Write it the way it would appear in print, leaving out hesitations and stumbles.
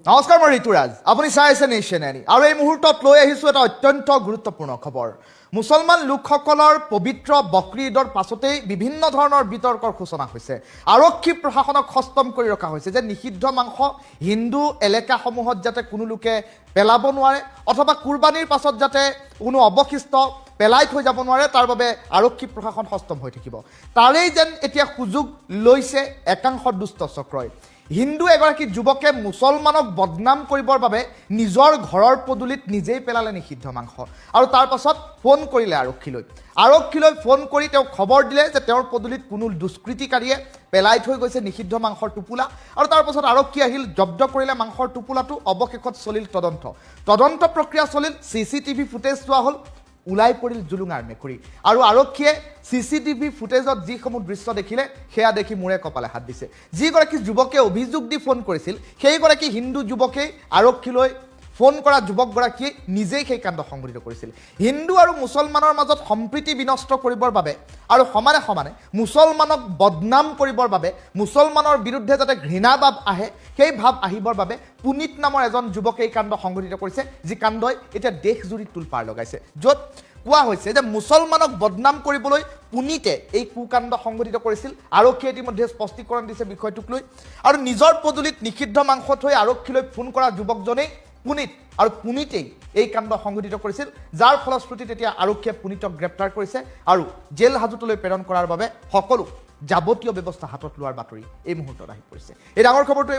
নমস্কাৰ, মই ঋতুৰাজ। আপুনি চাই আছে নেশ্যন এনি আৰু এই মুহূৰ্তত লৈ আহিছোঁ এটা অত্যন্ত গুৰুত্বপূৰ্ণ খবৰ। মুছলমান লোকসকলৰ পবিত্ৰ বকৰি ঈদৰ পাছতেই বিভিন্ন ধৰণৰ বিতৰ্কৰ সূচনা হৈছে। আৰক্ষী প্ৰশাসনক সষ্টম কৰি ৰখা হৈছে যে নিষিদ্ধ মাংস হিন্দু এলেকাসমূহত যাতে কোনো লোকে পেলাব নোৱাৰে অথবা কুৰবানীৰ পাছত যাতে কোনো অৱশিষ্ট পেলাই থৈ যাব নোৱাৰে, তাৰ বাবে আৰক্ষী প্ৰশাসন সষ্টম হৈ থাকিব। তাৰেই যেন এতিয়া সুযোগ লৈছে একাংশ দুষ্ট চক্ৰই। হিন্দু এগৰাকী যুৱকে মুছলমানক বদনাম কৰিবৰ বাবে নিজৰ ঘৰৰ পদূলিত নিজেই পেলালে নিষিদ্ধ মাংস আৰু তাৰ পাছত ফোন কৰিলে আৰক্ষীলৈ ফোন কৰি তেওঁ খবৰ দিলে যে তেওঁৰ পদূলিত কোনো দুষ্কৃতিকাৰীয়ে পেলাই থৈ গৈছে নিষিদ্ধ মাংসৰ টোপোলা আৰু তাৰ পাছত আৰক্ষী আহিল, জব্দ কৰিলে মাংসৰ টোপোলাটো। অৱশেষত চলিল তদন্ত প্ৰক্ৰিয়া চলিল, CCTV ফুটেজ চোৱা হ'ল, ওলাই পৰিল জুলুঙাৰ মেকুৰী আৰু আৰক্ষীয়ে CCTV ফুটেজত যিসমূহ দৃশ্য দেখিলে সেয়া দেখি মূৰে কপালে হাত দিছে। যিগৰাকী যুৱকে অভিযোগ দি ফোন কৰিছিল সেইগৰাকী হিন্দু যুৱকেই আৰক্ষীলৈ ফোন কৰা যুৱকগৰাকীয়ে নিজেই সেই কাণ্ড সংঘটিত কৰিছিল। হিন্দু আৰু মুছলমানৰ মাজত সম্প্ৰীতি বিনষ্ট কৰিবৰ বাবে আৰু সমানে সমানে মুছলমানক বদনাম কৰিবৰ বাবে, মুছলমানৰ বিৰুদ্ধে যাতে ঘৃণা ভাৱ আহে সেই ভাৱ আহিবৰ বাবে পুনিত নামৰ এজন যুৱকে এই কাণ্ড সংঘটিত কৰিছে, যি কাণ্ডই এতিয়া দেশজুৰি তোলপাৰ লগাইছে। য'ত কোৱা হৈছে যে মুছলমানক বদনাম কৰিবলৈ পুনিতে এই কুকাণ্ড সংঘটিত কৰিছিল। আৰক্ষীয়ে ইতিমধ্যে স্পষ্টীকৰণ দিছে বিষয়টোক লৈ আৰু নিজৰ পদূলিত নিষিদ্ধ মাংস থৈ আৰক্ষীলৈ ফোন কৰা যুৱকজনেই পুনিত আৰু পুনিতেই এই কাণ্ড সংঘটিত কৰিছিল, যাৰ ফলশ্ৰুতিত এতিয়া আৰক্ষীয়ে পুনিতক গ্ৰেপ্তাৰ কৰিছে আৰু জেল হাজতলৈ প্ৰেৰণ কৰাৰ বাবে সকলো যাৱতীয় ব্যৱস্থা হাতত লোৱাৰ বাতৰি এই মুহূৰ্তত আহি পৰিছে। এই ডাঙৰ খবৰটো